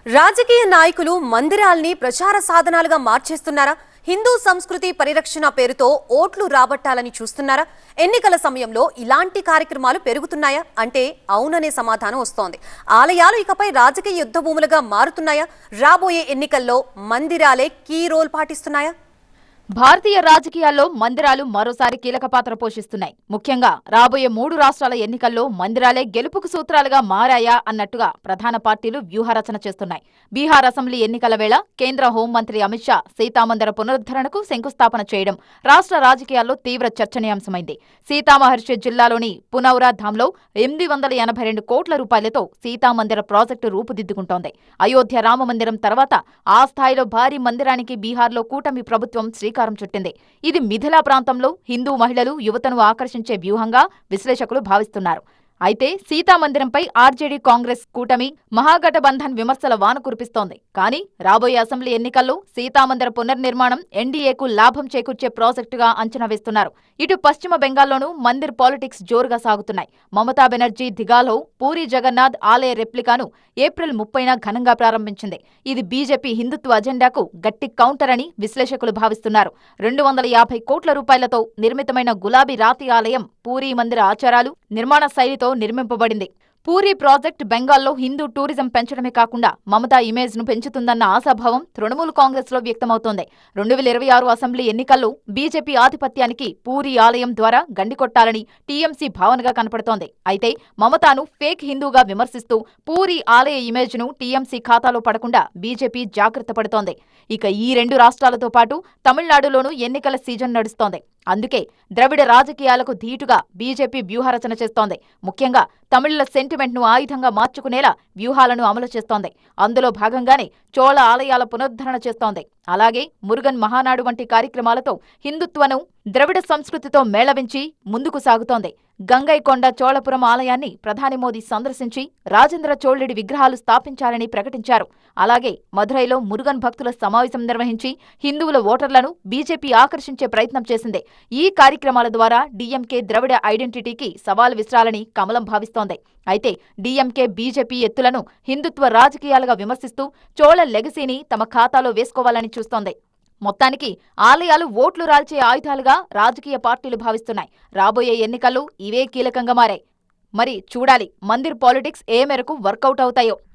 రాజకీయ నాయకులు మందిరాల్ని ప్రచార సాధనాలుగా మార్చేస్తున్నారా? హిందూ సంస్కృతి పరిరక్షణ పేరుతో ఓట్లు రాబట్టాలని చూస్తున్నారా? ఎన్నికల సమయంలో ఇలాంటి కార్యక్రమాలు పెరుగుతున్నాయా అంటే అవుననే సమాధానం వస్తోంది. ఆలయాలు ఇకపై రాజకీయ యుద్ధ భూములుగా మారుతున్నాయా? రాబోయే ఎన్నికల్లో మందిరాలే కీ రోల్ పాటిస్తున్నాయా? భారతీయ రాజకీయాల్లో మందిరాలు మరోసారి కీలక పాత్ర పోషిస్తున్నాయి. ముఖ్యంగా రాబోయే 3 రాష్ట్రాల ఎన్నికల్లో మందిరాలే గెలుపుకు సూత్రాలుగా మారాయా అన్నట్టుగా ప్రధాన పార్టీలు వ్యూహరచన చేస్తున్నాయి. బీహార్ అసెంబ్లీ ఎన్నికల వేళ కేంద్ర హోంమంత్రి అమిత్ షా సీతామందిర పునరుద్ధరణకు శంకుస్థాపన చేయడం రాష్ట్ర రాజకీయాల్లో తీవ్ర చర్చనీయాంశమైంది. సీతామహర్షి జిల్లాలోని పునౌరా ధాంలో 882 కోట్ల రూపాయలతో సీతామందిర ప్రాజెక్టు రూపుదిద్దుకుంటోంది. అయోధ్య రామమందిరం తర్వాత ఆ స్థాయిలో భారీ మందిరానికి బీహార్లో కూటమి ప్రభుత్వం శ్రీకారం చుట్టింది. ఇది మిథిలా ప్రాంతంలో హిందూ మహిళలు, యువతను ఆకర్షించే వ్యూహంగా విశ్లేషకులు భావిస్తున్నారు. అయితే సీతామందిరంపై ఆర్జేడీ కాంగ్రెస్ కూటమి మహాగఠబంధన్ విమర్శల వాన కురిపిస్తోంది. కానీ రాబోయే అసెంబ్లీ ఎన్నికల్లో సీతామందిర పునర్నిర్మాణం ఎన్డీఏకు లాభం చేకూర్చే ప్రాజెక్టుగా అంచనా వేస్తున్నారు. ఇటు పశ్చిమ బెంగాల్లోనూ మందిర్ పాలిటిక్స్ జోరుగా సాగుతున్నాయి. మమతా బెనర్జీ దిగాలో పూరీ జగన్నాథ్ ఆలయ రెప్లికాను ఏప్రిల్ 30న ఘనంగా ప్రారంభించింది. ఇది బీజేపీ హిందుత్వ అజెండాకు గట్టి కౌంటర్ అని విశ్లేషకులు భావిస్తున్నారు. 250 కోట్ల రూపాయలతో నిర్మితమైన గులాబీ రాతి ఆలయం పూరీ మందిర ఆచారాలు, నిర్మాణ శైలితో నిర్మింపబడింది. పూరీ ప్రాజెక్టు బెంగాల్లో హిందూ టూరిజం పెంచడమే కాకుండా మమతా ఇమేజ్ ను పెంచుతుందన్న ఆశాభావం తృణమూల్ కాంగ్రెస్ లో వ్యక్తమవుతోంది. 2026 అసెంబ్లీ ఎన్నికల్లో బీజేపీ ఆధిపత్యానికి పూరీ ఆలయం ద్వారా గండికొట్టాలని టీఎంసీ భావనగా కనపడుతోంది. అయితే మమతాను ఫేక్ హిందూగా విమర్శిస్తూ పూరీ ఆలయ ఇమేజ్ ను టీఎంసీ ఖాతాలో పడకుండా బీజేపీ జాగ్రత్త పడుతోంది. ఇక ఈ 2 రాష్ట్రాలతో పాటు తమిళనాడులోనూ ఎన్నికల సీజన్ నడుస్తోంది. అందుకే ద్రవిడ రాజకీయాలకు ధీటుగా బీజేపీ వ్యూహరచన చేస్తోంది. ముఖ్యంగా తమిళుల సెంటిమెంట్ ను ఆయుధంగా మార్చుకునేలా వ్యూహాలను అమలు చేస్తోంది. అందులో భాగంగానే చోళ ఆలయాల పునరుద్ధరణ చేస్తోంది. అలాగే మురుగన్ మహానాడు వంటి కార్యక్రమాలతో హిందుత్వను ద్రవిడ సంస్కృతితో మేళవించి ముందుకు సాగుతోంది. గంగైకొండ చోళపురం ఆలయాన్ని ప్రధాని మోదీ సందర్శించి రాజేంద్ర చోళుడి విగ్రహాలు స్థాపించాలని ప్రకటించారు. అలాగే మధురైలో మురుగన్ భక్తుల సమావేశం నిర్వహించి హిందువుల ఓటర్లను బీజేపీ ఆకర్షించే ప్రయత్నం చేసింది. ఈ కార్యక్రమాల ద్వారా డీఎంకే ద్రవిడ ఐడెంటిటీకి సవాల్ విసరాలని కమలం భావిస్తోంది. అయితే డీఎంకే బీజేపీ ఎత్తులను హిందుత్వ రాజకీయాలుగా విమర్శిస్తూ చోళ లెగసీని తమ ఖాతాలో వేసుకోవాలని చూస్తోంది. మొత్తానికి ఆలయాలు ఓట్లు రాల్చే ఆయుధాలుగా రాజకీయ పార్టీలు భావిస్తున్నాయి. రాబోయే ఎన్నికల్లో ఇవే కీలకంగా మారాయి. మరి చూడాలి మందిర్ పాలిటిక్స్ ఏ మేరకు వర్కౌట్ అవుతాయో.